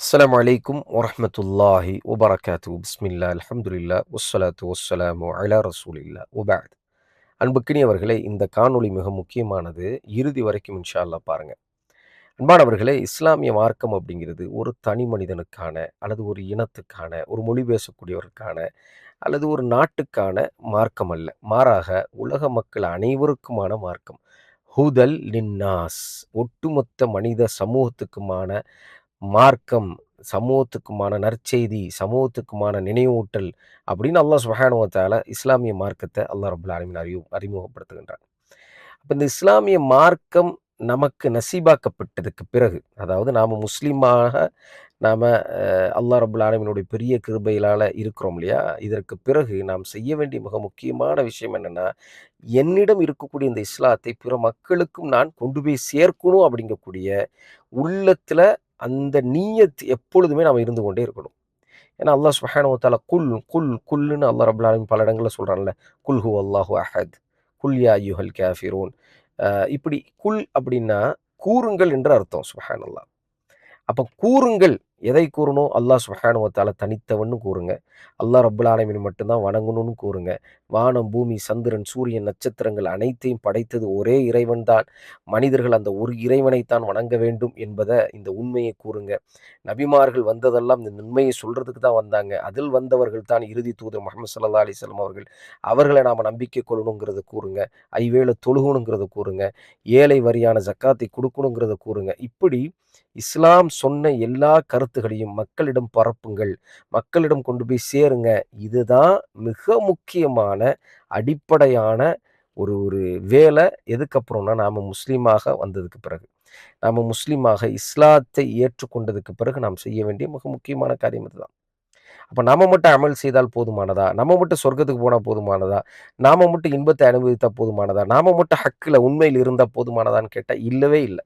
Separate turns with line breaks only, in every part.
அஸ்ஸலாமு அலைக்கும் வரஹ்மத்துல்லாஹி வபரகாத்துஹு. பிஸ்மில்லாஹ், அல்ஹம்துலில்லாஹ், வஸ்ஸலாத்து வஸ்ஸலாமு அலா ரசூலில்லாஹ், வபஅத். அன்புக்கினியவர்களே, இந்த காணொளி மிக முக்கியமானது. இறுதி வரைக்கும் இன்ஷா அல்லாஹ் பாருங்க. அன்பானவர்களே, இஸ்லாமிய மார்க்கம் அப்படிங்கிறது ஒரு தனி மனிதனுக்கான, அல்லது ஒரு இனத்துக்கான, ஒரு மொழி பேசக்கூடியவருக்கான, அல்லது ஒரு நாட்டுக்கான மார்க்கம் அல்ல. மாறாக உலக மக்கள் அனைவருக்குமான மார்க்கம். ஹுதல் லின்னாஸ், ஒட்டுமொத்த மனித சமூகத்துக்குமான மார்க்கம், சமூகத்துக்குமான நற்செய்தி, சமூகத்துக்குமான நினைவூட்டல் அப்படின்னு அல்லாஹ் சுப்ஹானஹு வ தஆலா இஸ்லாமிய மார்க்கத்தை அல்லாஹ் ரப்பல் ஆலமீன் அறிமுகப்படுத்துகின்றான். அப்ப இந்த இஸ்லாமிய மார்க்கம் நமக்கு நசீபாக்கப்பட்டதுக்கு பிறகு, அதாவது நாம முஸ்லீமாக நாம அல்லாஹ் ரப்பல் ஆலமீனுடைய பெரிய கிருபையினால இருக்கிறோம் இல்லையா? இதற்கு பிறகு நாம் செய்ய வேண்டிய மிக முக்கியமான விஷயம் என்னன்னா, என்னிடம் இருக்கக்கூடிய இந்த இஸ்லாத்தை பிற மக்களுக்கும் நான் கொண்டு போய் சேர்க்கணும் அப்படிங்கக்கூடிய உள்ளத்துல அந்த நீயத் எப்பொழுதுமே நாம இருந்து கொண்டே இருக்கணும். ஏன்னா அல்லாஹ் சுப்ஹானஹு வ தஆலா குல்லுன்னு அல்லாஹ் ரப்பல் ஆலமீன் பல இடங்கள்ல சொல்றான்ல. குல் ஹுவல்லாஹு அஹத், குல் யா அய்யுஹல் காஃபிரூன். இப்படி குல் அப்படின்னா கூறுங்கள் என்று அர்த்தம். சுப்ஹானல்லாஹ். அப்ப கூறுங்கள். எதை கூறணும்? அல்லாஹ் சுப்ஹானஹு வ தஆலா தனித்தவன்னு கூறுங்க. அல்லாஹ் ரப்பல் ஆலமீன் மட்டும் தான் வணங்கணும்னு கூறுங்க. வானம், பூமி, சந்திரன், சூரியன், நட்சத்திரங்கள் அனைத்தையும் படைத்தது ஒரே இறைவன் தான். மனிதர்கள் அந்த ஒரு இறைவனைத்தான் வணங்க வேண்டும் என்பத இந்த உண்மையை கூறுங்க. நபிமார்கள் வந்ததெல்லாம் இந்த உண்மையை சொல்றதுக்கு தான் வந்தாங்க. அதில் வந்தவர்கள் தான் இறுதி தூதர் முஹம்மது ஸல்லல்லாஹு அலைஹி வஸல்லம் அவர்கள். அவர்களை நாம நம்பிக்கை கொள்ளணுங்கிறத கூறுங்க. ஐவேளை தொழுகணுங்கிறத கூறுங்க. ஏழை வரியான ஜக்காத்தை குடுக்கணுங்கிறத கூறுங்க. இப்படி இஸ்லாம் சொன்ன எல்லா கருத்துகளையும் மக்களிடம் பரப்புங்கள். மக்களிடம் கொண்டு போய் சேருங்க. இதுதான் மிக முக்கியமான அடிப்படையான ஒரு ஒரு வேலை. எதுக்கப்புறம்னா, நாம முஸ்லீமாக வந்ததுக்கு பிறகு. நாம முஸ்லீமாக இஸ்லாத்தை ஏற்றுக்கொண்டதுக்கு பிறகு நாம் செய்ய வேண்டிய மிக முக்கியமான காரியம் இதுதான். அப்ப நாம மட்டும் அமல் செய்தால் போதுமானதா? நம்ம மட்டும் சொர்க்கத்துக்கு போனா போதுமானதா? நாம மட்டும் இன்பத்தை அனுபவித்தா போதுமானதா? நாம மட்டும் ஹக்குல உண்மையில் இருந்தா போதுமானதான்னு கேட்டா இல்லவே இல்ல.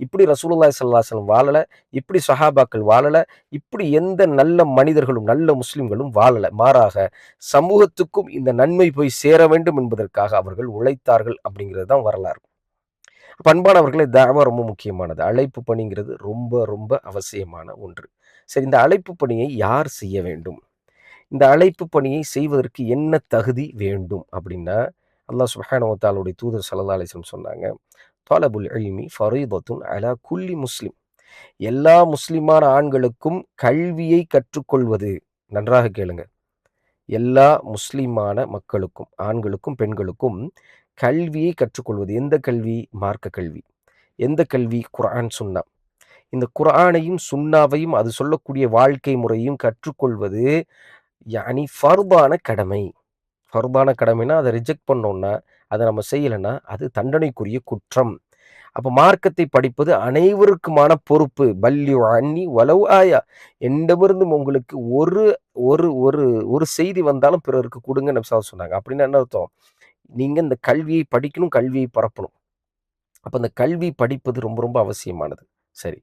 இப்படி ரசூலுல்லாஹி ஸல்லல்லாஹு அலைஹி வஸல்லம் வாழல. இப்படி சஹாபாக்கள் வாழல. இப்படி எந்த நல்ல மனிதர்களும், நல்ல முஸ்லிம்களும் வாழல. மாறாக சமூகத்துக்கும் இந்த நன்மை போய் சேர வேண்டும் என்பதற்காக அவர்கள் உழைத்தார்கள் அப்படிங்கிறது தான் வரலாறு. அப்ப அன்பானவர்களே, தஅவா ரொம்ப முக்கியமானது. அழைப்பு பணிங்கிறது ரொம்ப ரொம்ப அவசியமான ஒன்று. சரி, இந்த அழைப்பு பணியை யார் செய்ய வேண்டும்? இந்த அழைப்பு பணியை செய்வதற்கு என்ன தகுதி வேண்டும் அப்படின்னா, அல்லாஹ் சுப்ஹானஹு வ தஆலாவுடைய தூதர் ஸல்லல்லாஹு அலைஹி வஸல்லம் சொன்னாங்க, "தலபுல் இல்மி ஃபரீதத்துன் அலா குல்லி முஸ்லிம்." எல்லா முஸ்லிமான ஆண்களுக்கும் கல்வியை கற்றுக்கொள்வது, நன்றாக கேளுங்க. எல்லா முஸ்லிமான மக்களுக்கும், ஆண்களுக்கும், பெண்களுக்கும் கல்வியை கற்றுக்கொள்வது. எந்த கல்வி? மார்க்க கல்வி. எந்த கல்வி? குர்ஆன், சுன்னா. இந்த குர்ஆனையும், சுன்னாவையும், அது சொல்லக்கூடிய வாழ்க்கை முறையும் கற்றுக்கொள்வது ஃபர்தான கடமை. ஃபர்தான கடமைன்னா, அத ரிஜெக்ட் பண்ணோம்னா, அத நம்ம செய்யலன்னா, அது தண்டனைக்குரிய குற்றம். அப்ப மார்க்கத்தை படிப்பது அனைவருக்குமான பொறுப்பு. பல்லிகு அன்னி வலவ் ஆயா. என்னிடமிருந்து உங்களுக்கு ஒரு ஒரு ஒரு ஒரு செய்தி வந்தாலும் பிறருக்கு குடுங்கன்னு நபி ஸல்லல்லாஹு அலைஹி வஸல்லம் சொன்னாங்க. அப்படின்னா என்ன அர்த்தம்? நீங்க இந்த கல்வியை படிக்கணும், கல்வியை பரப்பணும். அப்ப இந்த கல்வி படிப்பது ரொம்ப ரொம்ப அவசியமானது. சரி.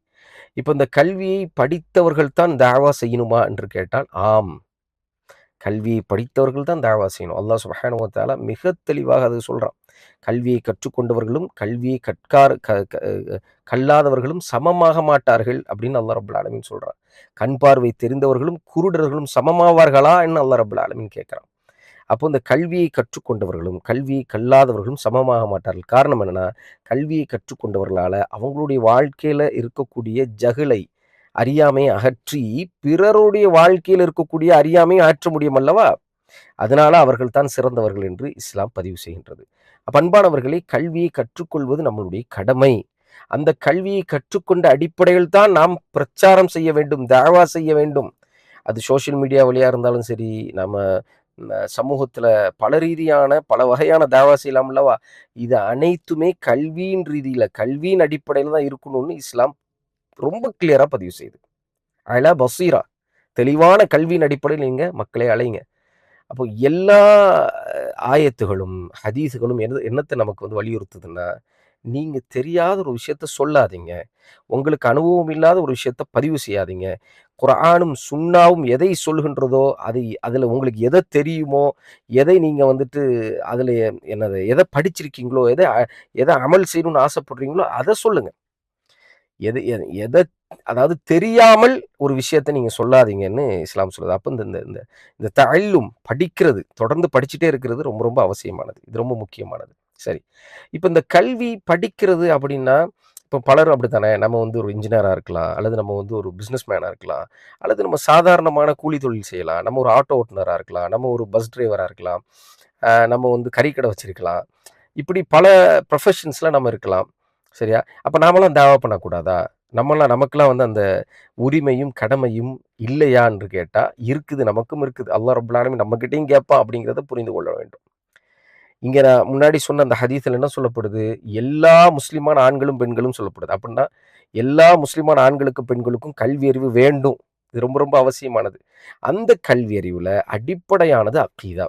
இப்ப இந்த கல்வியை படித்தவர்கள் தான் தஅவா செய்யணுமா என்று கேட்டால், ஆம். கல்வியை படித்தவர்கள் தான் தஅவா செய்யணும். அல்லாஹ் சுப்ஹானஹு வ தஆலா மிக தெளிவாக அதை சொல்றான். கல்வியை கற்றுக்கொண்டவர்களும், கல்வியை கற்கார் க க கல்லாதவர்களும் சமமாக மாட்டார்கள் அப்படின்னு அல்லாஹ் ரப்பல் ஆலமீன் சொல்றான். கண் பார்வை தெரிந்தவர்களும், குருடர்களும் சமமாவார்களா? என்று அல்லாஹ் ரப்பல் ஆலமீன் கேட்கிறான். அப்போ இந்த கல்வியை கற்றுக்கொண்டவர்களும், கல்வியை கல்லாதவர்களும் சமமாக மாட்டார்கள். காரணம் என்னன்னா, கல்வியை கற்றுக்கொண்டவர்களால அவங்களுடைய வாழ்க்கையில இருக்கக்கூடிய ஜஹலை, அறியாமையை அகற்றி, பிறருடைய வாழ்க்கையில இருக்கக்கூடிய அறியாமையை அகற்ற முடியும் அல்லவா? அதனால அவர்கள் தான் சிறந்தவர்கள் என்று இஸ்லாம் பதிவு செய்கின்றது. அப்ப அன்பானவர்களே, கல்வியை கற்றுக்கொள்வது நம்மளுடைய கடமை. அந்த கல்வியை கற்றுக்கொண்ட அடிப்படையில் தான் நாம் பிரச்சாரம் செய்ய வேண்டும், தஅவா செய்ய வேண்டும். அது சோசியல் மீடியா வழியா இருந்தாலும் சரி, நம்ம சமூகத்துல பல ரீதியான, பல வகையான தஅவா செய்யலாம் அல்லவா? இது அனைத்துமே கல்வியின் ரீதியில, கல்வியின் அடிப்படையில தான் இருக்கணும்னு இஸ்லாம் ரொம்ப கிளியரா பதிவு செய்யுது. அலா பஸீரா, தெளிவான கல்வியின் அடிப்படையில் நீங்க மக்களை அழைங்க. அப்போ எல்லா ஆயத்துகளும், ஹதீஸுகளும் என்னத்த நமக்கு வந்து வலியுறுத்துதுன்னா, நீங்க தெரியாத ஒரு விஷயத்த சொல்லாதீங்க. உங்களுக்கு அனுபவம் இல்லாத ஒரு விஷயத்த பதிவு செய்யாதீங்க. குர்ஆனும், சுன்னாவும் எதை சொல்கின்றதோ, அதுல உங்களுக்கு எத தெரியுமோ, எதை நீங்க வந்துட்டு அதுல எத படிச்சிருக்கீங்களோ, எத அமல் செய்யணும்னு ஆசைப்படுறீங்களோ, அத சொல்லுங்க. எது எத அதாவது தெரியாமல் ஒரு விஷயத்த நீங்க சொல்லாதீங்கன்னு இஸ்லாம் சொல்லுது. அப்ப இந்த இந்த இந்த இந்த தஅல்லும் படிக்கிறது, தொடர்ந்து படிச்சுட்டே இருக்கிறது ரொம்ப ரொம்ப அவசியமானது. இது ரொம்ப முக்கியமானது. சரி. இப்ப இந்த கல்வி படிக்கிறது அப்படின்னா, இப்ப பலரும் அப்படித்தானே. நம்ம வந்து ஒரு இன்ஜினியரா இருக்கலாம், அல்லது நம்ம வந்து ஒரு பிசினஸ் மேனா இருக்கலாம், அல்லது நம்ம சாதாரணமான கூலி தொழில் செய்யலாம். நம்ம ஒரு ஆட்டோ ஓட்டுநரா இருக்கலாம், நம்ம ஒரு பஸ் டிரைவரா இருக்கலாம், நம்ம வந்து கறிக்கடை வச்சிருக்கலாம். இப்படி பல ப்ரொஃபஷன்ஸ்ல நம்ம இருக்கலாம். சரியா? அப்ப நாமலாம் தாவா பண்ணக்கூடாதா? நமக்கெல்லாம் வந்து அந்த உரிமையும், கடமையும் இல்லையா என்று கேட்டா, இருக்குது. நமக்கும் இருக்குது. அல்லாஹ் ரப்பல் ஆலமீன் நம்மகிட்டயும் கேட்பான் அப்படிங்கிறத புரிந்து கொள்ள வேண்டும். இங்க நான் முன்னாடி சொன்ன அந்த ஹதீஸ்ல என்ன சொல்லப்படுது? எல்லா முஸ்லிமான ஆண்களும், பெண்களும் சொல்லப்படுது. அப்படின்னா, எல்லா முஸ்லிமான ஆண்களுக்கும், பெண்களுக்கும் கல்வி அறிவு வேண்டும். இது ரொம்ப ரொம்ப அவசியமானது. அந்த கல்வி அறிவுல அடிப்படையானது அக்கீதா.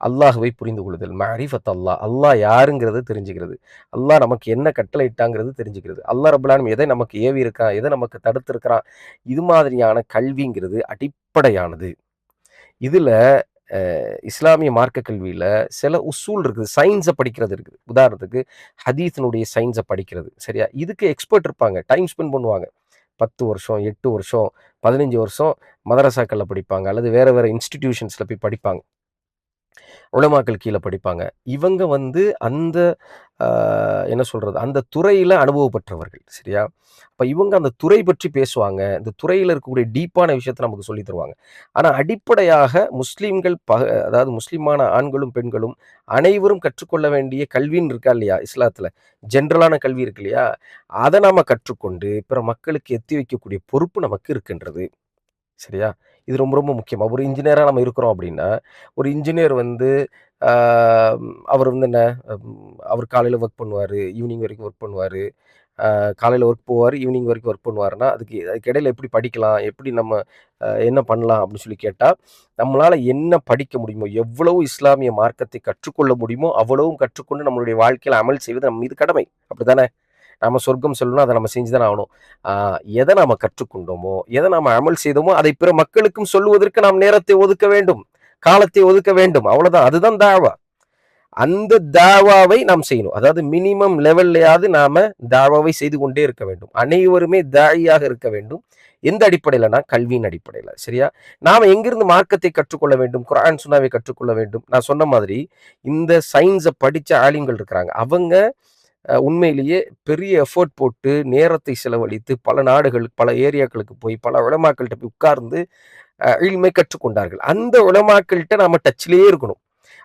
அல்லாஹ்வை புரிந்து கொள்ளுதல். மஅரிஃபத் அல்லாஹ். அல்லாஹ் யாருங்கிறத தெரிஞ்சுக்கிறது. அல்லாஹ் நமக்கு என்ன கட்டளையிட்டாங்கிறது தெரிஞ்சுக்கிறது. அல்லாஹ் ரப்பல் ஆலமீன் எதை நமக்கு ஏவி இருக்கான், எதை நமக்கு தடுத்திருக்கிறான். இது மாதிரியான கல்விங்கிறது அடிப்படையானது. இதுல இஸ்லாமிய மார்க்க கல்வியில சில உசூல் இருக்குது. சயின்ஸ படிக்கிறது இருக்குது. உதாரணத்துக்கு ஹதீஸினுடைய சயின்ஸ படிக்கிறது. சரியா? இதுக்கு எக்ஸ்பர்ட் இருப்பாங்க. டைம் ஸ்பெண்ட் பண்ணுவாங்க. 10 வருஷம், 8 வருஷம், 15 வருஷம் மதரசாக்கள்ல படிப்பாங்க. அல்லது வேற வேற இன்ஸ்டிடியூஷன்ஸ்ல போய் படிப்பாங்க. உலமாக்கள் கீழ படிப்பாங்க. இவங்க வந்து அந்த அ என்ன சொல்றது? அந்த துறையில அனுபவப்பற்றவர்கள். சரியா? அப்ப இவங்க அந்த துறை பற்றி பேசுவாங்க. இந்த துறையில இருக்கக்கூடிய டீப்பான விஷயத்த நமக்கு சொல்லி தருவாங்க. ஆனா அடிப்படையாக முஸ்லிம்கள் அதாவது முஸ்லிமான ஆண்களும், பெண்களும் அனைவரும் கற்றுக்கொள்ள வேண்டிய கல்வின்னு இருக்கா இல்லையா? இஸ்லாத்துல. ஜென்ரலான கல்வி இருக்கு இல்லையா? அத நாம கற்றுக்கொண்டு பிற மக்களுக்கு எத்தி வைக்கக்கூடிய பொறுப்பு நமக்கு இருக்கின்றது. சரியா? இது ரொம்ப ரொம்ப முக்கியமா. ஒரு இன்ஜினியரா நம்ம இருக்கிறோம் அப்படின்னா, ஒரு இன்ஜினியர் வந்து ஆ அவர் வந்து என்ன அவர் காலையில ஒர்க் பண்ணுவாரு. ஈவினிங் வரைக்கும் ஒர்க் பண்ணுவாரு. காலையில ஒர்க் போவாரு. ஈவினிங் வரைக்கும் ஒர்க் பண்ணுவாருன்னா, அதுக்கு இடையில எப்படி படிக்கலாம்? எப்படி நம்ம என்ன பண்ணலாம்? அப்படின்னு சொல்லி கேட்டா, நம்மளால என்ன படிக்க முடியுமோ, எவ்வளவு இஸ்லாமிய மார்க்கத்தை கற்றுக்கொள்ள முடியுமோ, அவ்வளவும் கற்றுக்கொண்டு நம்மளுடைய வாழ்க்கையில அமல் செய்வது நம் மீது கடமை. அப்படித்தானே? நாம சொர்க்கம் செல்லணும்னா, அத நம்ம செஞ்சு தானே ஆகணும். ஆ எத நாம கற்றுக்கொண்டோமோ, எத நாம அமல் செய்தோமோ, அதை பிற மக்களுக்கும் சொல்லுவதற்கு நாம் நேரத்தை ஒதுக்க வேண்டும். காலத்தை ஒதுக்க வேண்டும். அவ்வளவுதான். அதுதான் தாவா. அந்த தாவாவை நாம் செய்யணும். அதாவது மினிமம் லெவல்லயாவது நாம தாவாவை செய்து கொண்டே இருக்க வேண்டும். அனைவருமே தாயியாக இருக்க வேண்டும். எந்த அடிப்படையிலனா, கல்வியின் அடிப்படையில. சரியா? நாம எங்கிருந்து மார்க்கத்தை கற்றுக்கொள்ள வேண்டும்? குர்ஆன், சுன்னாவை கற்றுக்கொள்ள வேண்டும். நான் சொன்ன மாதிரி, இந்த சயின்ஸ படிச்ச ஆலிம்கள் இருக்கிறாங்க. அவங்க உண்மையிலேயே பெரிய எஃபோர்ட் போட்டு, நேரத்தை செலவழித்து, பல நாடுகளுக்கு, பல ஏரியாக்களுக்கு போய், பல உலமாக்கள்ட்ட போய் உட்கார்ந்து இல்மை கற்றுக்கொண்டார்கள். அந்த உலமாக்கள்ட்ட நாம டச்‌லயே இருக்கணும்.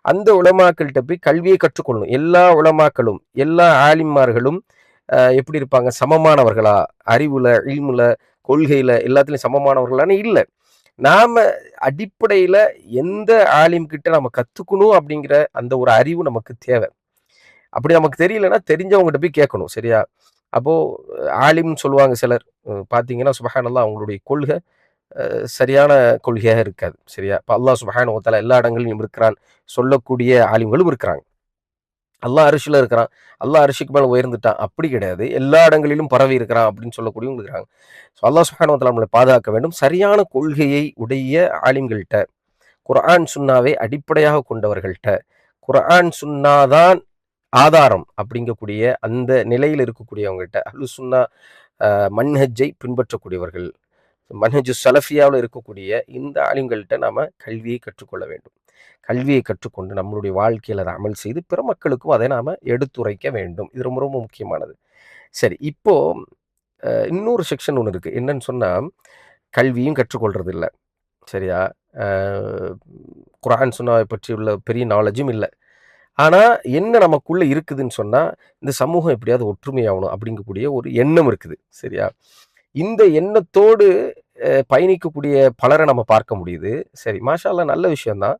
அந்த உலமாக்கள்ட்ட போய் கல்வியை கற்றுக்கொள்ளணும். எல்லா உலமாக்களும், எல்லா ஆலிம்மார்களும் எப்படி இருப்பாங்க? சமமானவர்களா? அறிவுல, இல்முல, கொள்கையில எல்லாத்துலயும் சமமானவர்களான்னு இல்ல. நாம அடிப்படையில எந்த ஆலிம் கிட்ட நாம கத்துக்கணும் அப்படிங்கிற அந்த ஒரு அறிவு நமக்கு தேவை. அப்படி நமக்கு தெரியலன்னா, தெரிஞ்சவங்ககிட்ட போய் கேட்கணும். சரியா? அப்போ ஆலிம்ன்னு சொல்லுவாங்க சிலர். பார்த்தீங்கன்னா, சுப்ஹானல்லாஹ் அவங்களுடைய கொள்கை சரியான கொள்கையாக இருக்காது. சரியா? இப்ப அல்லாஹ் சுப்ஹானஹு வ தஆலா எல்லா இடங்களிலும் இருக்கிறான் சொல்லக்கூடிய ஆலிம்களும் இருக்கிறாங்க. அல்லாஹ் அர்ஷ்ல இருக்கிறான். அல்லாஹ் அர்ஷுக்கு மேல உயர்ந்துட்டான். அப்படி கிடையாது. எல்லா இடங்களிலும் பரவி இருக்கிறான் அப்படின்னு சொல்லக்கூடியவங்க இருக்கிறாங்க. ஸோ அல்லாஹ் சுப்ஹானஹு வ தஆலா நம்மளை பாதுகாக்க வேண்டும். சரியான கொள்கையை உடைய ஆலிம்கள்ட்ட, குர்ஆன் சுன்னாவை அடிப்படையாக கொண்டவர்கள்ட்ட, குர்ஆன் சுன்னா தான் ஆதாரம் அப்படிங்கக்கூடிய அந்த நிலையில் இருக்கக்கூடியவங்ககிட்ட, அஹ்லுஸ் சுன்னா மன்ஹஜ்ஜை பின்பற்றக்கூடியவர்கள், மன்ஹஜு ஸலஃபியாவுல இருக்கக்கூடிய இந்த ஆலிம்கள்ட்ட நாம கல்வியை கற்றுக்கொள்ள வேண்டும். கல்வியை கற்றுக்கொண்டு நம்மளுடைய வாழ்க்கையில அத அமல் செய்து பிற மக்களுக்கும் அதை நாம எடுத்துரைக்க வேண்டும். இது ரொம்ப ரொம்ப முக்கியமானது. சரி, இப்போ இன்னொரு செக்ஷன் ஒண்ணு இருக்கு. என்னன்னு சொன்னா, கல்வியும் கற்றுக்கொள்றது இல்ல. சரியா? அ குர்ஆன் சுன்னாவை பற்றி உள்ள பெரிய நாலேட்ஜும் இல்ல. ஆனா, என்ன நமக்குள்ள இருக்குதுன்னு சொன்னா, இந்த சமூகம் எப்படியாவது ஒற்றுமையாவணும் அப்படிங்கக்கூடிய ஒரு எண்ணம் இருக்குது. சரியா? இந்த எண்ணத்தோடு பயணிக்கக்கூடிய பலர நம்ம பார்க்க முடியுது. சரி, மாஷா அல்லாஹ் நல்ல விஷயம் தான்.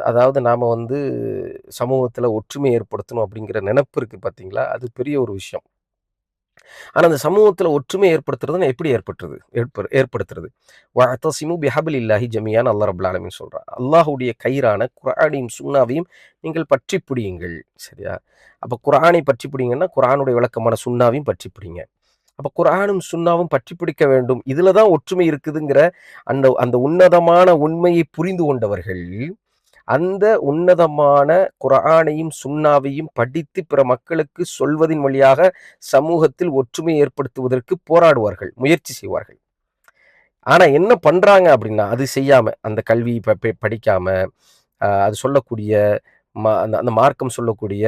அதாவது நாம வந்து சமூகத்தில ஒற்றுமை ஏற்படுத்தணும் அப்படிங்கிற நெனப்பு இருக்கு பார்த்தீங்களா? அது பெரிய ஒரு விஷயம். ஆனா, அந்த சமூகத்தில ஒற்றுமை ஏற்படுத்துறதுன்னா எப்படி ஏற்படுத்துறது? வஅத்தஸிமு பிஹபிலில்லாஹி ஜமீஅன் அல்லாஹ் ரப்பல் ஆலமீன் சொல்றான். அல்லாஹ்வுடைய கயிறான குர்ஆனையும், சுன்னாவையும் நீங்கள் பற்றி பிடியுங்கள். சரியா? அப்ப குர்ஆனை பற்றி பிடிங்கன்னா, குர்ஆனுடைய விளக்கமான சுன்னாவையும் பற்றி பிடிங்க. அப்ப குர்ஆனும், சுன்னாவும் பற்றி பிடிக்க வேண்டும். இதுல தான் ஒற்றுமை இருக்குதுங்கிற அந்த அந்த உன்னதமான உண்மையை புரிந்து கொண்டவர்கள், அந்த உன்னதமான குர்ஆனையும், சுன்னாவையும் படித்து பிற மக்களுக்கு சொல்வதின் வழியாக சமூகத்தில் ஒற்றுமை ஏற்படுத்துவதற்கு போராடுவார்கள், முயற்சி செய்வார்கள். ஆனா என்ன பண்றாங்க அப்படின்னா, அது செய்யாம, அந்த கல்வி படிக்காம, அது சொல்லக்கூடிய அந்த அந்த மார்க்கம் சொல்லக்கூடிய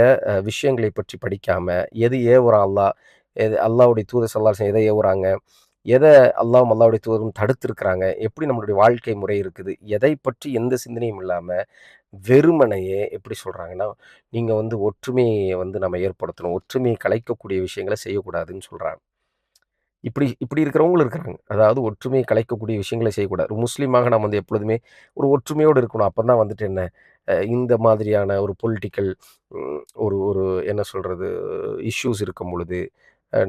விஷயங்களை பற்றி படிக்காம, எது ஏவுறான் அல்லாஹ், எது அல்லாஹ்வுடைய தூதர் ஸல்லல்லாஹு அலைஹி வஸல்லம் எதை ஏவுறாங்க, எத அல்லாஹ்வும் அல்லாஹ்வுடைய தூதரும் தடுத்திருக்கிறாங்க, எப்படி நம்மளுடைய வாழ்க்கை முறை இருக்குது, எதை பற்றி எந்த சிந்தனையும் இல்லாம, வெறுமனையே எப்படி சொல்றாங்கன்னா, நீங்க வந்து ஒற்றுமைய வந்து நம்ம ஏற்படுத்தணும். ஒற்றுமையை கலைக்கக்கூடிய விஷயங்கள செய்யக்கூடாதுன்னு சொல்றாங்க. இப்படி இப்படி இருக்கிறவங்களும் இருக்கிறாங்க. அதாவது ஒற்றுமையை கலைக்கக்கூடிய விஷயங்கள செய்யக்கூடாது. ஒரு முஸ்லீமாக நாம் வந்து எப்பொழுதுமே ஒரு ஒற்றுமையோடு இருக்கணும். அப்பதான் வந்துட்டு என்ன, இந்த மாதிரியான ஒரு பொலிட்டிக்கல் ஒரு ஒரு என்ன சொல்றது, இஷ்யூஸ் இருக்கும் பொழுது,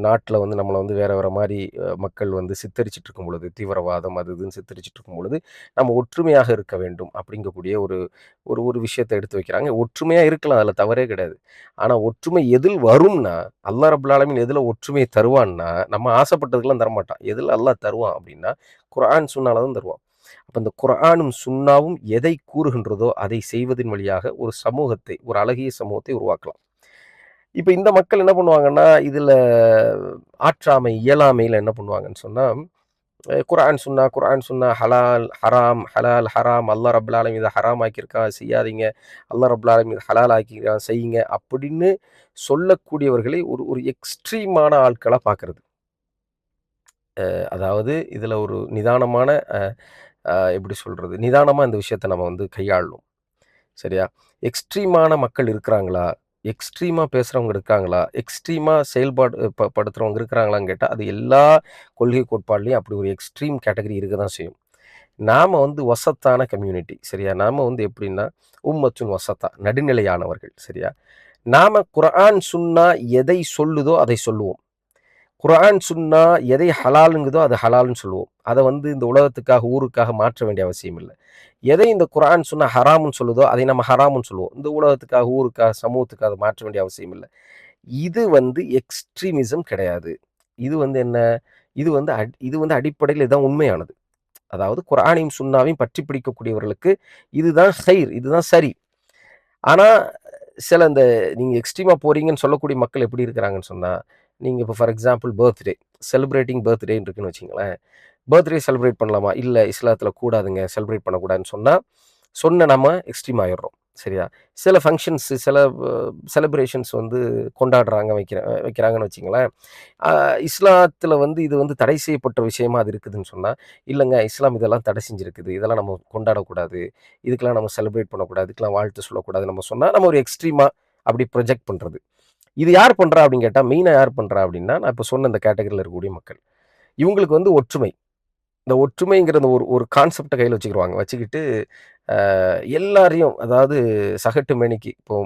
நாட்ல வந்து நம்மள வந்து வேற வேற மாரி மக்கள் வந்து சித்தரிச்சுட்டு இருக்கும் பொழுது, தீவிரவாதம் அது இதுன்னு சித்தரிச்சுட்டு இருக்கும் பொழுது, நம்ம ஒற்றுமையாக இருக்க வேண்டும் அப்படிங்கக்கூடிய ஒரு ஒரு ஒரு விஷயத்த எடுத்து வைக்கிறாங்க. ஒற்றுமையா இருக்கலாம். அதுல தவறே கிடையாது. ஆனா ஒற்றுமை எதில் வரும்னா, அல்லாஹ் ரப்புல் ஆலமீன் எதுல ஒற்றுமையை தருவான்னா, நம்ம ஆசைப்பட்டதுக்கெல்லாம் தரமாட்டான். எதுல அல்லாஹ் தருவான் அப்படின்னா, குர்ஆன், சுன்னால தான் தருவான். அப்ப இந்த குர்ஆனும், சுன்னாவும் எதை கூறுகின்றதோ, அதை செய்வதின் வழியாக ஒரு சமூகத்தை, ஒரு அழகிய சமூகத்தை உருவாக்கலாம். இப்ப இந்த மக்கள் என்ன பண்ணுவாங்கன்னா, இதுல ஆற்றாமை, இயலாமையில என்ன பண்ணுவாங்கன்னு சொன்னா, குர்ஆன், சுன்னா, ஹலால், ஹராம், ஹலால், ஹராம், அல்லாஹ் ரப்புல் ஆலமீன் இத ஹராம் ஆக்கியிருக்கான், செய்யாதீங்க. அல்லாஹ் ரப்புல் ஆலமீன் இத ஹலால் ஆக்கியிருக்கான், செய்யுங்க. அப்படின்னு சொல்லக்கூடியவர்களை ஒரு ஒரு எக்ஸ்ட்ரீமான ஆட்களா பார்க்கிறது. அதாவது இதுல ஒரு நிதானமான அ அ எப்படி சொல்றது? நிதானமா இந்த விஷயத்த நம்ம வந்து கையாளணும். சரியா? எக்ஸ்ட்ரீமான மக்கள் இருக்கிறாங்களா? எக்ஸ்ட்ரீமா பேசுறவங்க இருக்காங்களா? எக்ஸ்ட்ரீமா செயல்பாடு படுத்துறவங்க இருக்கிறாங்களான்னு கேட்டா, அது எல்லா கொள்கை கோட்பாடுலயும் அப்படி ஒரு எக்ஸ்ட்ரீம் கேட்டகரி இருக்க தான் செய்யும். நாம வந்து வசத்தான கம்யூனிட்டி. சரியா? நாம வந்து எப்படின்னா, உம்மத்துன் வசத்தா, நடுநிலையானவர்கள். சரியா? நாம குர்ஆன், சுன்னா எதை சொல்லுதோ அதை சொல்லுவோம். குர்ஆன், சுன்னா எதை ஹலாலுங்குதோ அது ஹலால்ன்னு சொல்லுவோம். அத வந்து இந்த உலகத்துக்காக, ஊருக்காக மாற்ற வேண்டிய அவசியம் இல்ல. எதை இந்த குர்ஆன், சுன்னா ஹராம்ன்னு சொல்லுதோ, அதை நம்ம ஹராம்ன்னு சொல்லுவோம். இந்த உலகத்துக்காக, ஊருக்காக, சமூகத்துக்காக அத மாற்ற வேண்டிய அவசியம் இல்ல. இது வந்து எக்ஸ்ட்ரீமிசம் கிடையாது. இது வந்து என்ன? இது வந்து அடிப்படையில இதுதான் உண்மையானது. அதாவது குர்ஆனையும், சுன்னாவையும் பற்றி பிடிக்கக்கூடியவர்களுக்கு இதுதான் கைர், இதுதான் சரி. ஆனா, சில இந்த நீங்க எக்ஸ்ட்ரீமா போறீங்கன்னு சொல்லக்கூடிய மக்கள் எப்படி இருக்கிறாங்கன்னு சொன்னா, நீங்க இப்போ ஃபார் எக்ஸாம்பிள் பர்த்டே, செலிப்ரேட்டிங் பர்த்டேன்னு இருக்குன்னு வச்சுக்கங்களேன். பர்த்டே செலிப்ரேட் பண்ணலாமா? இல்ல இஸ்லாத்தில கூடாதுங்க. செலிப்ரேட் பண்ணக்கூடாதுன்னு சொன்னா, சொன்ன நம்ம எக்ஸ்ட்ரீம் ஆயிடுறோம். சரியா? சில ஃபங்ஷன்ஸ், சில செலிப்ரேஷன்ஸ் வந்து கொண்டாடுறாங்க, வைக்கிறாங்கன்னு வச்சுக்கங்களேன். அ இஸ்லாத்தில வந்து இது வந்து தடை செய்யப்பட்ட விஷயமா அது இருக்குதுன்னு சொன்னா, இல்லங்க இஸ்லாம் இதெல்லாம் தடை செஞ்சிருக்குது. இதெல்லாம் நம்ம கொண்டாடக்கூடாது. இதுக்கெல்லாம் நம்ம செலிப்ரேட் பண்ணக்கூடாது. இதுக்கெல்லாம் வாழ்த்து சொல்லக்கூடாதுன்னு நம்ம சொன்னா, நம்ம ஒரு எக்ஸ்ட்ரீமா அப்படி ப்ரொஜெக்ட் பண்றது. இது யார் பண்றா அப்படின்னு கேட்டா, மெயினா யார் பண்றா அப்படின்னா, நான் இப்ப சொன்ன இந்த கேட்டகரில இருக்கக்கூடிய மக்கள். இவங்களுக்கு வந்து ஒற்றுமை. இந்த ஒற்றுமைங்கிற அந்த ஒரு ஒரு கான்செப்ட்ட கையில வச்சுக்கிருவாங்க. வச்சுக்கிட்டு எல்லாரையும் அதாவது சகட்டு மேனிக்கு இப்போ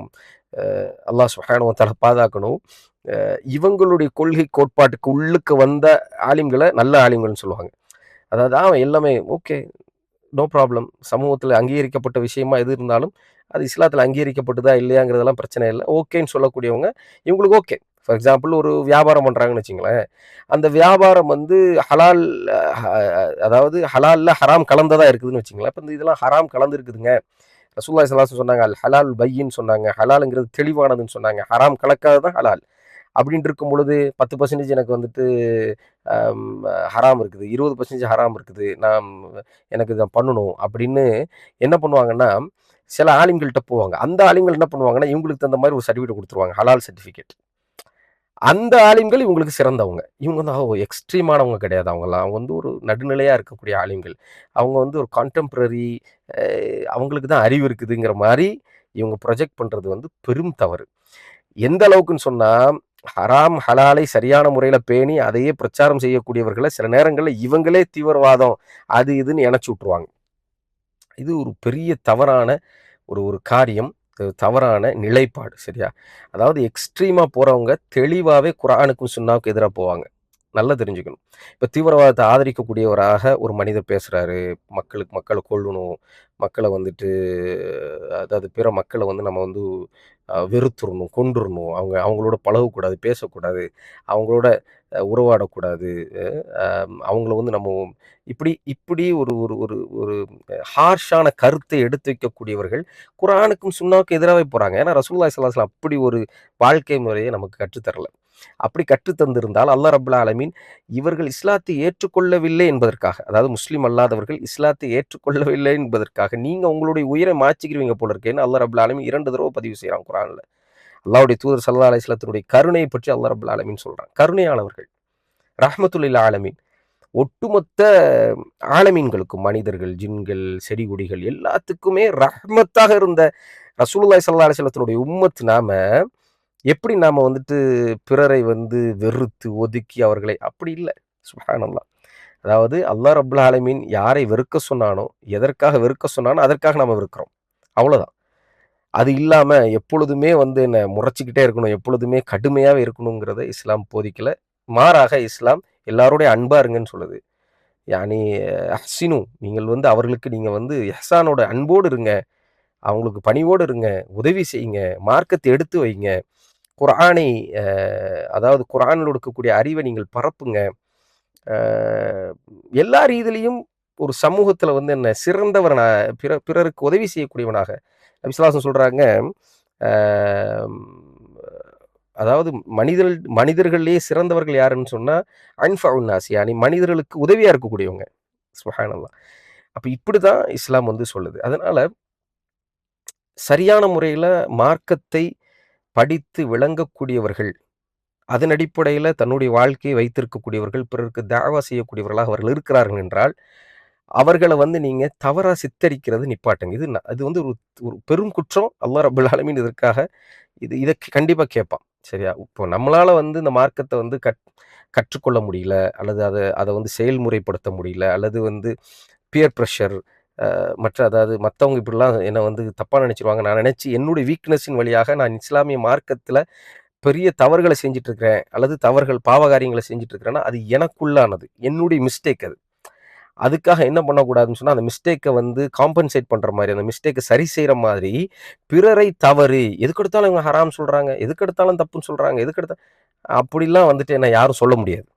அல்லாஹ் சுப்ஹானஹு வ தஆலா பாதுகாக்கணும். இவங்களுடைய கொள்கை கோட்பாட்டுக்கு உள்ளுக்கு வந்த ஆலிம்கள நல்ல ஆலிம்கள்னு சொல்லுவாங்க. அதாவது எல்லாமே ஓகே. No problem. சமூகத்தில அங்கீகரிக்கப்பட்ட விஷயமா எது இருந்தாலும், அது இஸ்லாத்தில அங்கீகரிக்கப்பட்டதா இல்லையாங்கிறதெல்லாம் பிரச்சனை இல்ல. ஓகேன்னு சொல்லக்கூடியவங்க, இவங்களுக்கு ஓகே. ஃபார் எக்ஸாம்பிள் ஒரு வியாபாரம் பண்றாங்கன்னு வச்சுக்கங்களேன். அந்த வியாபாரம் வந்து ஹலால் ஹ அதாவது ஹலால்ல ஹராம் கலந்ததா இருக்குதுன்னு வச்சுக்கங்களேன். இப்ப இந்த இதெல்லாம் ஹராம் கலந்து இருக்குதுங்க. ரசூலுல்லாஹி ஸல்லல்லாஹு அலைஹி வஸல்லம் சொன்னாங்க, அல் ஹலால் பையின் சொன்னாங்க. ஹலால்ங்கிறது தெளிவானதுன்னு சொன்னாங்க. ஹராம் கலக்காதது தான் ஹலால். அப்படின்ட்டு இருக்கும் பொழுது 10% எனக்கு வந்துட்டு அம் ஹராம் இருக்குது. 20% ஹராம் இருக்குது. எனக்கு இத பண்ணணும் அப்படின்னு என்ன பண்ணுவாங்கன்னா, சில ஆலிம்கள்ட்ட போவாங்க. அந்த ஆலிம்கள் என்ன பண்ணுவாங்கன்னா, இவங்களுக்கு தகுந்த மாரி ஒரு சர்டிஃபிகேட் குடுத்துருவாங்க. ஹலால் சர்டிஃபிகேட். அந்த ஆலிம்கள் இவங்களுக்கு சிறந்தவங்க. இவங்க வந்து எக்ஸ்ட்ரீமானவங்க கிடையாது அவங்கலாம். அவங்க வந்து ஒரு நடுநிலையா இருக்கக்கூடிய ஆலிம்கள். அவங்க வந்து ஒரு கான்டெம்பரரி அ அவங்களுக்கு தான் அறிவு இருக்குதுங்கிற மாரி இவங்க ப்ரொஜெக்ட் பண்றது வந்து பெரும் தவறு. எந்த அளவுக்குன்னு சொன்னா, ஹராம், ஹலாலை சரியான முறையில பேணி அதையே பிரச்சாரம் செய்யக்கூடியவர்கள சில நேரங்கள்ல இவங்களே தீவிரவாதம் அது இதுன்னு இணைச்சு விட்டுருவாங்க. இது ஒரு பெரிய தவறான ஒரு ஒரு காரியம். தவறான நிலைப்பாடு. சரியா? அதாவது எக்ஸ்ட்ரீமா போறவங்க தெளிவாவே குர்ஆனுக்கும், சுன்னாவுக்கும் எதிரா போவாங்க. நல்லா தெரிஞ்சுக்கணும். இப்ப தீவிரவாதத்த ஆதரிக்கக்கூடியவராக ஒரு மனிதர் பேசுறாரு. மக்கள கொல்லணும். மக்கள வந்துட்டு அதாவது பிற மக்கள வந்து நம்ம வந்து வெறுத்துறணும், கொன்றுறணும். அவங்களோட பழகக்கூடாது, பேசக்கூடாது. அவங்களோட உறவாடக்கூடாது. அவங்கள வந்து நம்ம இப்படி இப்படி ஒரு ஒரு ஒரு ஒரு ஹார்ஷான கருத்தை எடுத்து வைக்கக்கூடியவர்கள் குர்ஆனுக்கும், சுன்னாவுக்கும் எதிராவே போறாங்க. ஏன்னா ரசூலுல்லாஹி ஸல்லல்லாஹு அலைஹி வஸல்லம் அப்படி ஒரு வாழ்க்கை முறையை நமக்கு கற்றுத் தரல. அப்படி கற்றுத் தந்திருந்தால் அல்லாஹ் ரப்பல் ஆலமீன் இவர்கள் இஸ்லாத்தை ஏற்றுக்கொள்ளவில்லை என்பதற்காக, அதாவது முஸ்லிம் அல்லாதவர்கள் இஸ்லாத்தை ஏற்றுக்கொள்ளவில்லை என்பதற்காக, நீங்க உங்களுடைய உயிரை மாய்ச்சிக்கிருவீங்க போல இருக்கேன்னு அல்லாஹ் ரப்பல் ஆலமீன் 2 தடவ பதிவு செய்றான் குர்ஆன்ல. அல்லாஹ்வுடைய தூதர் ஸல்லல்லாஹு அலைஹி வஸல்லத்தினுடைய கருணையை பற்றி அல்லாஹ் ரப்பல் ஆலமீன் சொல்றான். கருணையானவர்கள். ரஹ்மத்துல் லில் ஆலமீன். ஒட்டுமொத்த ஆலமீன்களுக்கும் மனிதர்கள், ஜின்கள், செடி கொடிகள் எல்லாத்துக்குமே ரஹ்மத்தாக இருந்த ரசூலுல்லாஹி ஸல்லல்லாஹு அலைஹி வஸல்லத்தினுடைய உம்மத் நாம, எப்படி நாம வந்துட்டு பிறரை வந்து வெறுத்து, ஒதுக்கி அவர்களை அப்படி இல்ல. சுப்ஹானல்லாஹ். அதாவது அல்லாஹ் ரப்புல் ஆலமீன் யாரை வெறுக்க சொன்னானோ, எதற்காக வெறுக்க சொன்னானோ, அதற்காக நாம வெறுக்கிறோம். அவ்வளோதான். அது இல்லாம எப்பொழுதுமே வந்து என்ன முறைச்சுக்கிட்டே இருக்கணும், எப்பொழுதுமே கடுமையாவே இருக்கணுங்கிறத இஸ்லாம் போதிக்கல. மாறாக இஸ்லாம் எல்லாரோடையும் அன்பா இருங்கன்னு சொல்லுது. யானி அஹ்சினு, நீங்கள் வந்து அவர்களுக்கு நீங்க வந்து இஹ்சானோட அன்போடு இருங்க. அவங்களுக்கு பணிவோடு இருங்க. உதவி செய்யுங்க. மார்க்கத்தை எடுத்து வைங்க. குர்ஆனை அ அதாவது குர்ஆனில் இருக்கக்கூடிய அறிவை நீங்கள் பரப்புங்க. அ எல்லா ரீதியிலயும் ஒரு சமூகத்தில வந்து என்ன சிறந்தவனா பிறருக்கு உதவி செய்யக்கூடியவனாக நபி ஸல்லல்லாஹு அலைஹி வஸல்லம் சொல்றாங்க. அ அதாவது மனிதர்கள்லயே சிறந்தவர்கள் யாருன்னு சொன்னா, அன்ஃபஉன் நாஸ் யானி மனிதர்களுக்கு உதவியா இருக்கக்கூடியவங்க. சுப்ஹானல்லாஹ். அப்ப இப்படிதான் இஸ்லாம் வந்து சொல்லுது. அதனால சரியான முறையில மார்க்கத்தை படித்து விளங்கக்கூடியவர்கள், அதன் அடிப்படையில தன்னுடைய வாழ்க்கையை வைத்திருக்கக்கூடியவர்கள், பிறருக்கு தஅவா செய்யக்கூடியவர்களாக அவர்கள் இருக்கிறார்கள் என்றால், அவர்கள வந்து நீங்க தவறா சித்தரிக்கிறது நிப்பாட்டுங்க. இது வந்து ஒரு ஒரு பெரும் குற்றம். அல்லாஹ் ரப்பல் ஆலமீன் இதற்காக இத கண்டிப்பா கேட்பான். சரியா? இப்போ நம்மளால வந்து இந்த மார்க்கத்த வந்து கற்றுக்கொள்ள முடியல, அல்லது அத அத வந்து செயல்முறைப்படுத்த முடியல, அல்லது வந்து பியர் பிரஷர் அதாவது மத்தவங்க இப்படிலாம் என்ன வந்து தப்பா நினைச்சுருவாங்க. நான் நினைச்சு என்னுடைய வீக்னஸின் வழியாக நான் இஸ்லாமிய மார்க்கத்தில பெரிய தவறுகள செஞ்சுட்டு இருக்கிறேன், அல்லது பாவ காரியங்கள செஞ்சுட்டு இருக்கிறேன்னா, அது எனக்குள்ளானது. என்னுடைய மிஸ்டேக் அது. அதுக்காக என்ன பண்ணக்கூடாதுன்னு சொன்னா, அந்த மிஸ்டேக்க வந்து காம்பன்சேட் பண்ற மாரி, அந்த மிஸ்டேக்க சரி செய்ற மாதிரி, பிறரை தவறு, எதுக்கெடுத்தாலும் இவங்க ஹராம் சொல்றாங்க, எதுக்கெடுத்தாலும் தப்புன்னு சொல்றாங்க, அப்படிலாம் வந்துட்டு என்ன யாரும் சொல்ல முடியாது.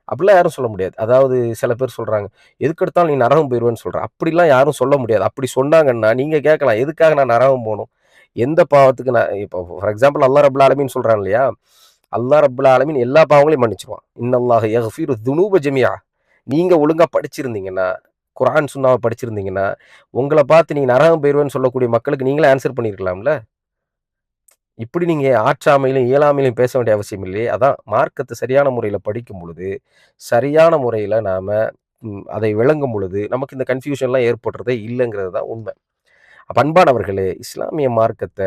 அப்படிலாம் யாரும் சொல்ல முடியாது. அதாவது சில பேர் சொல்றாங்க, எதுக்கெடுத்தாலும் நீ நரகம் போயிருவேன்னு சொல்ற. அப்படிலாம் யாரும் சொல்ல முடியாது. அப்படி சொன்னாங்கன்னா, நீங்க கேட்கலாம், எதுக்காக நான் நரகம் போணும்? எந்த பாவத்துக்கு நான் இப்போ ஃபார் எக்ஸாம்பிள் அல்லாஹ் ரப்பல் ஆலமீன் சொல்றான் இல்லையா? அல்லாஹ் ரப்பல் ஆலமீன் எல்லா பாவங்களையும் மன்னிச்சுருவான். இன்னல்லாஹ யக்ஃபிரு துனூப ஜமீஆ. நீங்க ஒழுங்கா படிச்சிருந்தீங்கன்னா, குர்ஆன் சுன்னாவ படிச்சிருந்தீங்கன்னா, உங்கள பார்த்து நீங்க நரகம் போயிருவேன்னு சொல்லக்கூடிய மக்களுக்கு நீங்களே ஆன்ஸர் பண்ணியிருக்கலாம்ல. இப்படி நீங்க ஆற்றாமையிலும், இயலாமையிலும் பேச வேண்டிய அவசியம் இல்லையே. அதான் மார்க்கத்த சரியான முறையில படிக்கும் பொழுது, சரியான முறையில நாம அதை விளங்கும் பொழுது, நமக்கு இந்த கன்ஃப்யூஷன்லாம் ஏற்படுறதே இல்லங்கிறது தான் உண்மை. அப்ப அன்பானவர்களே, இஸ்லாமிய மார்க்கத்த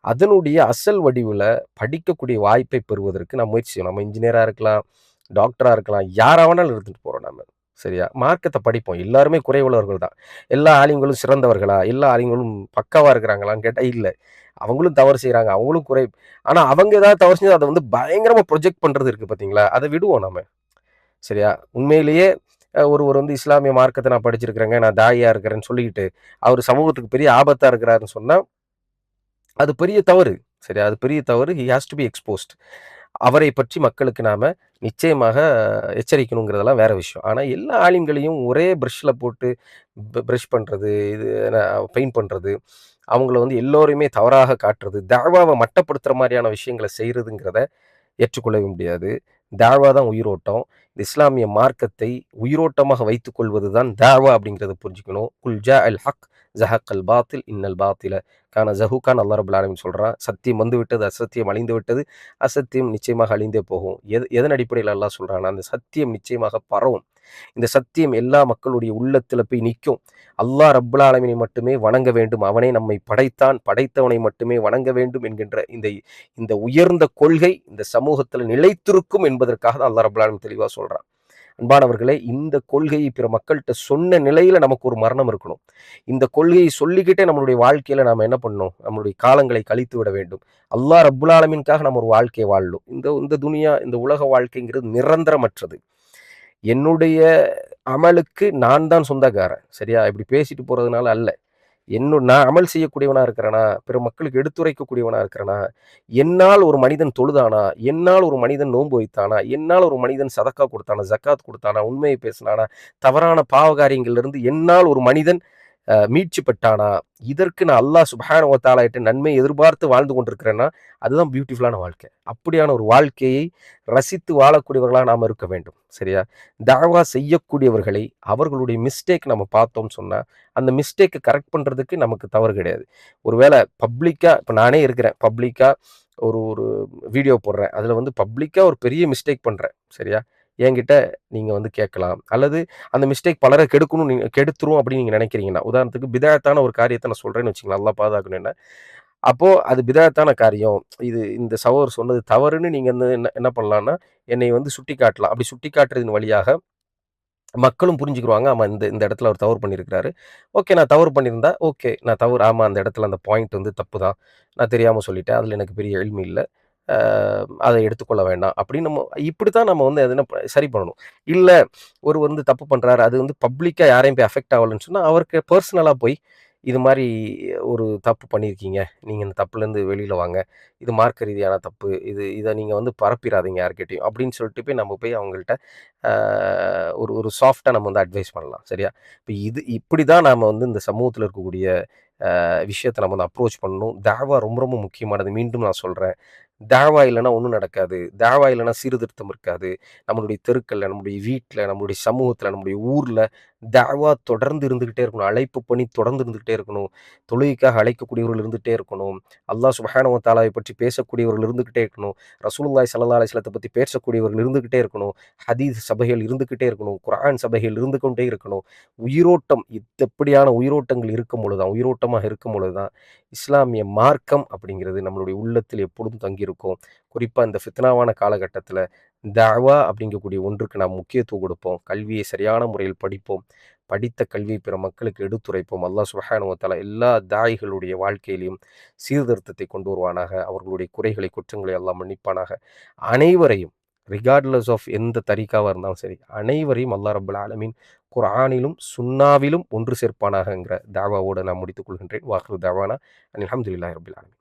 அதனுடைய அசல் வடிவுல படிக்கக்கூடிய வாய்ப்பை பெறுவதற்கு நாம் முயற்சி செய்யணும். நம்ம இன்ஜினியரா இருக்கலாம், டாக்டரா இருக்கலாம், யாரா வேணாலும் இருந்துட்டு போறோம் நம்ம. சரியா? மார்க்கத்த படிப்போம். எல்லாருமே குறைவுள்ளவர்கள் தான். எல்லா ஆலிம்களும் சிறந்தவர்களா? எல்லா ஆலிம்களும் பக்காவா இருக்கிறாங்களான்னு கேட்டா இல்ல. அவங்களும் தவறு செய்றாங்க. அவங்களும் ஆனா அவங்க ஏதாவது தவறு செஞ்சா அத வந்து பயங்கரமா ப்ரொஜெக்ட் பண்றது இருக்கு பார்த்தீங்களா? அத விடுவோம் நம்ம. சரியா? உண்மையிலேயே ஒருவர் வந்து இஸ்லாமிய மார்க்கத்த நான் படிச்சிருக்கிறேங்க, நான் தாயியா இருக்கிறேன்னு சொல்லிக்கிட்டு, அவரு சமூகத்துக்கு பெரிய ஆபத்தா இருக்கிறாருன்னு சொன்னா அது பெரிய தவறு. சரியா? அது பெரிய தவறு. He has to be exposed. அவரை பற்றி மக்களுக்கு நாம நிச்சயமாக எச்சரிக்கணுங்கிறதெல்லாம் வேற விஷயம். ஆனா எல்லா ஆலிம்களையும் ஒரே பிரஷ்ல போட்டு பிரஷ் பண்றது, இது பெயிண்ட் பண்றது, அவங்கள வந்து எல்லோரையுமே தவறாக காட்டுறது, தஅவாவ மட்டப்படுத்துற மாரியான விஷயங்கள செய்றதுங்கிறத ஏற்றுக்கொள்ளவே முடியாது. தாவா தான் உயிரோட்டம். இந்த இஸ்லாமிய மார்க்கத்தை உயிரோட்டமாக வைத்துக் கொள்வது தான் தாவா அப்படிங்கிறத புரிஞ்சுக்கணும். குல் ஜா அல் ஹக் ஜஹக்கல் பாத்தில் இன்னல் பாத்தில கான ஜஹூகான் அல்லாஹ் ரப்பல் ஆலமீன் சொல்றான். சத்தியம் வந்து விட்டது, அசத்தியம் அழிந்து விட்டது. அசத்தியம் நிச்சயமாக அழிந்தே போகும். எதன் அடிப்படையில் அல்லாஹ் சொல்றான்னா, அந்த சத்தியம் நிச்சயமாக பரவும். இந்த சத்தியம் எல்லா மக்களுடைய உள்ளத்துல போய் நிக்கும். அல்லாஹ் ரப்பல் ஆலமீனை மட்டுமே வணங்க வேண்டும். அவனே நம்மை படைத்தான். படைத்தவனை மட்டுமே வணங்க வேண்டும் என்கின்ற இந்த இந்த உயர்ந்த கொள்கை இந்த சமூகத்துல நிலைத்திருக்கும் என்பதற்காக தான் அல்லாஹ் ரப்பல் ஆலமீன் தெளிவா சொல்றான். அன்பானவர்களே, இந்த கொள்கையை பிற மக்கள்ட்ட சொன்ன நிலையில நமக்கு ஒரு மரணம் இருக்கணும். இந்த கொள்கையை சொல்லிக்கிட்டே நம்மளுடைய வாழ்க்கையில நாம என்ன பண்ணணும்? நம்மளுடைய காலங்களை கழித்து விட வேண்டும். அல்லாஹ் ரப்புல் ஆலமீனுக்காக நம்ம ஒரு வாழ்க்கைய வாழணும். இந்த இந்த துனியா, இந்த உலக வாழ்க்கைங்கிறது நிரந்தரமற்றது. என்னுடைய அமலுக்கு நான் தான் சொந்தக்காரன். சரியா? இப்படி பேசிட்டு போறதுனால அல்ல. நான் அமல் செய்யக்கூடியவனா இருக்கிறேனா? பிற மக்களுக்கு எடுத்துரைக்கக்கூடியவனா இருக்கிறேனா? என்னால் ஒரு மனிதன் தொழுதானா? என்னால் ஒரு மனிதன் நோன்பு வைத்தானா? என்னால் ஒரு மனிதன் சதக்கா குடுத்தானா? ஜக்காத் குடுத்தானா? உண்மையை பேசினானா? தவறான பாவ காரியங்கள்ல என்னால் ஒரு மனிதன் மீட்சி பெற்றானா? இதற்கு நான் அல்லாஹ் சுப்ஹானஹு வ தஆலா கிட்ட நன்மை எதிர்பார்த்து வாழ்ந்து கொண்டிருக்கிறேன்னா, அதுதான் பியூட்டிஃபுல்லான வாழ்க்கை. அப்படியான ஒரு வாழ்க்கையை ரசித்து வாழக்கூடியவர்களா நாம இருக்க வேண்டும். சரியா? தஅவா செய்யக்கூடியவர்களை அவர்களுடைய மிஸ்டேக் நம்ம பார்த்தோம்னு சொன்னா, அந்த மிஸ்டேக்க கரெக்ட் பண்றதுக்கு நமக்கு தவறு கிடையாது. ஒருவேள பப்ளிக்கா இப்ப நானே இருக்கிறேன். பப்ளிக்கா ஒரு ஒரு வீடியோ போடுறேன். அதுல பப்ளிக்கா ஒரு பெரிய மிஸ்டேக் பண்றேன். சரியா? என்கிட்ட நீங்க கேட்கலாம். அல்லது அந்த மிஸ்டேக் பலர கெடுக்கணும் கெடுத்துரும் அப்படின்னு நீங்க நினைக்கிறீங்கன்னா, உதாரணத்துக்கு பிதஅத்தான ஒரு காரியத்த நான் சொல்றேன்னு வச்சுக்கங்களேன். அல்லாஹ் பாதுகாக்கணும் என்ன. அப்போ அது பிதஅத்தான காரியம். இந்த சகோதரர் சொன்னது தவறுன்னு நீங்க என்ன என்ன பண்ணலாம்னா, என்னை சுட்டிக்காட்டலாம். அப்படி சுட்டிக்காட்டுறதின் வழியாக மக்களும் புரிஞ்சுக்குருவாங்க. ஆமா இந்த இந்த இடத்துல அவர் தவறு பண்ணியிருக்கிறாரு. ஓகே நான் தவறு பண்ணியிருந்தா, ஓகே நான் தவறு ஆமா அந்த இடத்துல அந்த பாயிண்ட் தப்பு தான். நான் தெரியாம சொல்லிட்டேன். அதில எனக்கு பெரிய எழ்ம இல்ல. அ அத எடுத்துக்கொள்ள வேண்டாம். அப்படின்னு இப்படித்தான் நம்ம அது என்ன சரி பண்ணணும். இல்ல ஒரு தப்பு பண்றாரு. அது பப்ளிக்கா யாரையும் போய் அஃபெக்ட் ஆவலன்னு சொன்னா, அவருக்கு பெர்சனலா போய் இது மாரி ஒரு தப்பு பண்ணியிருக்கீங்க. நீங்க இந்த தப்புலேருந்து வெளில வாங்க. இது மார்க்க ரீதியான தப்பு. இத நீங்க பரப்பிறாதீங்க யார்கிட்டயும். அப்படின்னு சொல்லிட்டு நம்ம போய் அவங்கள்ட்ட அ ஒரு ஒரு சாஃப்ட்டா நம்ம அட்வைஸ் பண்ணலாம். சரியா? இப்ப இப்படிதான் நாம இந்த சமூகத்தில இருக்கக்கூடிய விஷயத்த நம்ம அப்ரோச் பண்ணணும். தாவா ரொம்ப ரொம்ப முக்கியமானது. மீண்டும் நான் சொல்றேன். தாவா இல்லன்னா ஒண்ணும் நடக்காது. தாவா இல்லன்னா சீர்திருத்தம் இருக்காது. நம்மளுடைய தெருக்கள்ல, நம்முடைய வீட்ல, நம்முடைய சமூகத்தில, நம்முடைய ஊர்ல தாவா தொடர்ந்து இருந்துகிட்டே இருக்கணும். அழைப்பு பணி தொடர்ந்து இருந்துகிட்டே இருக்கணும். தொழுகைக்காக அழைக்கக்கூடியவர்கள் இருந்துட்டே இருக்கணும். அல்லாஹ் சுப்ஹானஹு வ தஆலாவை பற்றி பேசக்கூடியவர்கள் இருந்துகிட்டே இருக்கணும். ரசூலுல்லாஹி ஸல்லல்லாஹு அலைஹி வஸல்லத்த பத்தி பேசக்கூடியவர்கள் இருந்துகிட்டே இருக்கணும். ஹதீஸ் சபைகள் இருந்துகிட்டே இருக்கணும். குர்ஆன் சபைகள் இருந்து கொண்டே இருக்கணும். உயிரோட்டம் இப்படியான உயிரோட்டங்கள் இருக்கும் பொழுது தான் உயிரோட்டமாக இருக்கும் பொழுது தான் இஸ்லாமிய மார்க்கம் அப்படிங்கிறது நம்மளுடைய உள்ளத்தில் எப்பொழுதும் தங்கியிருக்கும். குறிப்பா இந்த ஃபித்னாவான காலகட்டத்தில தஅவா அப்படிங்கக்கூடிய ஒன்றுக்கு நாம் முக்கியத்துவம் கொடுப்போம். கல்வியை சரியான முறையில் படிப்போம். படித்த கல்வியை பிற மக்களுக்கு எடுத்துரைப்போம். அல்லாஹ் சுப்ஹானஹு வ தஆலா எல்லா தாயிகளுடைய வாழ்க்கையிலும் சீர்திருத்தத்தை கொண்டு வருவானாக. அவர்களுடைய குறைகளை, குற்றங்களை அல்லாஹ் மன்னிப்பானாக. அனைவரையும் ரிகார்ட்லெஸ் ஆஃப் எந்த தரீக்காவா இருந்தாலும் சரி, அனைவரையும் அல்லாஹ் ரப்பல் ஆலமீன் குர்ஆனிலும், சுன்னாவிலும் ஒன்று சேர்ப்பானாகங்கிற தஅவாவோட நான் முடித்துக் கொள்கின்றேன். வாஹிரு தஅவானா அனில் ஹம்துலில்லாஹி ரப்பில் ஆலமீன்.